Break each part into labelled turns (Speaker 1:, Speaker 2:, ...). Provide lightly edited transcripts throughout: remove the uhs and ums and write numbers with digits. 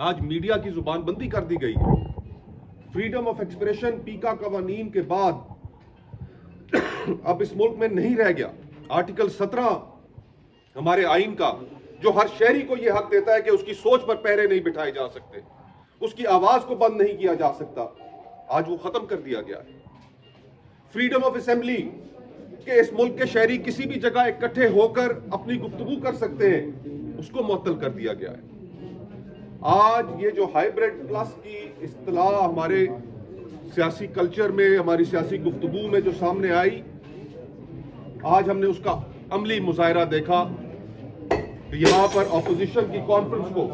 Speaker 1: آج میڈیا کی زبان بندی کر دی گئی ہے. فریڈم آف ایکسپریشن پیکا قوانین کے بعد اب اس ملک میں نہیں رہ گیا. آرٹیکل 17 ہمارے آئین کا جو ہر شہری کو یہ حق دیتا ہے کہ اس کی سوچ پر پہرے نہیں بٹھائے جا سکتے, اس کی آواز کو بند نہیں کیا جا سکتا, آج وہ ختم کر دیا گیا ہے. فریڈم آف اسمبلی کہ اس ملک کے شہری کسی بھی جگہ اکٹھے ہو کر اپنی گفتگو کر سکتے ہیں, اس کو معطل کر دیا گیا ہے. آج یہ جو ہائیبریڈ پلس کی اصطلاح ہمارے سیاسی کلچر میں, ہماری سیاسی گفتگو میں جو سامنے آئی, آج ہم نے اس کا عملی مظاہرہ دیکھا کہ یہاں پر اپوزیشن کی کانفرنس کو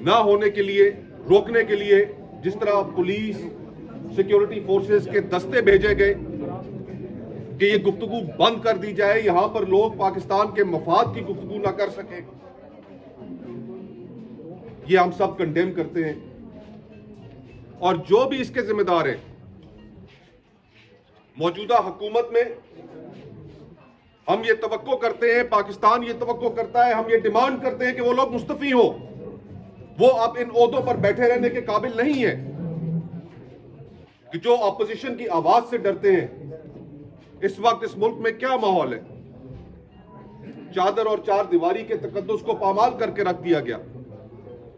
Speaker 1: نہ ہونے کے لیے, روکنے کے لیے جس طرح پولیس سیکیورٹی فورسز کے دستے بھیجے گئے کہ یہ گفتگو بند کر دی جائے, یہاں پر لوگ پاکستان کے مفاد کی گفتگو نہ کر سکیں, یہ ہم سب کنڈیم کرتے ہیں. اور جو بھی اس کے ذمہ دار ہیں, موجودہ حکومت میں ہم یہ توقع کرتے ہیں, پاکستان یہ توقع کرتا ہے, ہم یہ ڈیمانڈ کرتے ہیں کہ وہ لوگ مستعفی ہو. وہ اب ان عہدوں پر بیٹھے رہنے کے قابل نہیں ہیں کہ جو اپوزیشن کی آواز سے ڈرتے ہیں. اس وقت اس ملک میں کیا ماحول ہے؟ چادر اور چار دیواری کے تقدس کو پامال کر کے رکھ دیا گیا.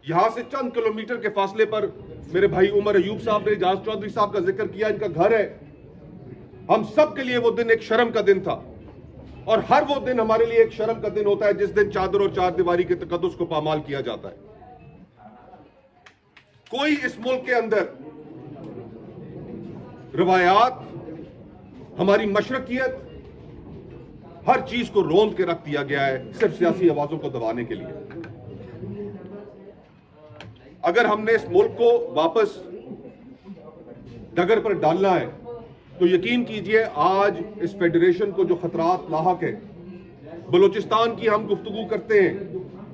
Speaker 1: یہاں سے چند کلومیٹر کے فاصلے پر میرے بھائی عمر ایوب صاحب نے اعجاز چودھری صاحب کا ذکر کیا, ان کا گھر ہے. ہم سب کے لیے وہ دن ایک شرم کا دن تھا, اور ہر وہ دن ہمارے لیے ایک شرم کا دن ہوتا ہے جس دن چادر اور چار دیواری کے تقدس کو پامال کیا جاتا ہے. کوئی اس ملک کے اندر روایات, ہماری مشرقیت, ہر چیز کو روند کے رکھ دیا گیا ہے صرف سیاسی آوازوں کو دبانے کے لیے. اگر ہم نے اس ملک کو واپس ڈگر پر ڈالنا ہے تو یقین کیجئے آج اس فیڈریشن کو جو خطرات لاحق ہیں, بلوچستان کی ہم گفتگو کرتے ہیں,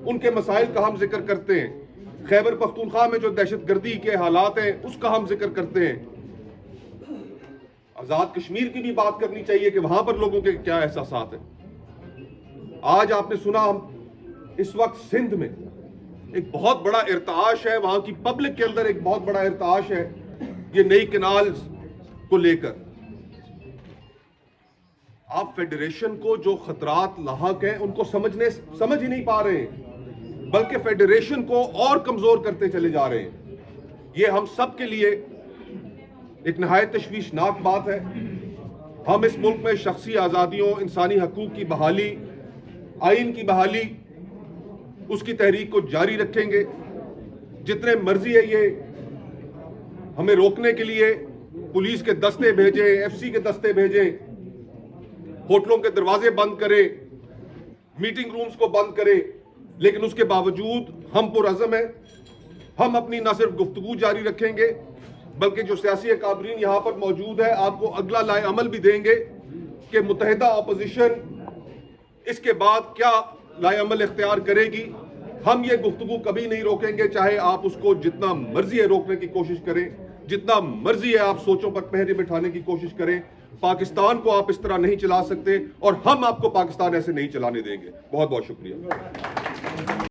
Speaker 1: ان کے مسائل کا ہم ذکر کرتے ہیں, خیبر پختونخوا میں جو دہشت گردی کے حالات ہیں اس کا ہم ذکر کرتے ہیں, آزاد کشمیر کی بھی بات کرنی چاہیے کہ وہاں پر لوگوں کے کیا احساسات ہیں. آج آپ نے سنا ہم اس وقت سندھ میں ایک بہت بڑا ارتعاش ہے, وہاں کی پبلک کے اندر ایک بہت بڑا ارتعاش ہے یہ نئی کینالز کو لے کر. آپ فیڈریشن کو جو خطرات لاحق ہیں ان کو سمجھ ہی نہیں پا رہے ہیں, بلکہ فیڈریشن کو اور کمزور کرتے چلے جا رہے ہیں. یہ ہم سب کے لیے ایک نہایت تشویشناک بات ہے. ہم اس ملک میں شخصی آزادیوں, انسانی حقوق کی بحالی, آئین کی بحالی, اس کی تحریک کو جاری رکھیں گے. جتنے مرضی ہے یہ ہمیں روکنے کے لیے پولیس کے دستے بھیجیں, ایف سی کے دستے بھیجیں, ہوٹلوں کے دروازے بند کریں, میٹنگ رومز کو بند کریں, لیکن اس کے باوجود ہم پرعزم ہیں. ہم اپنی نہ صرف گفتگو جاری رکھیں گے بلکہ جو سیاسی اکابرین یہاں پر موجود ہے آپ کو اگلا لائے عمل بھی دیں گے کہ متحدہ اپوزیشن اس کے بعد کیا لائے عمل اختیار کرے گی. ہم یہ گفتگو کبھی نہیں روکیں گے, چاہے آپ اس کو جتنا مرضی ہے روکنے کی کوشش کریں, جتنا مرضی ہے آپ سوچوں پر پہرے بٹھانے کی کوشش کریں. پاکستان کو آپ اس طرح نہیں چلا سکتے اور ہم آپ کو پاکستان ایسے نہیں چلانے دیں گے. بہت بہت شکریہ.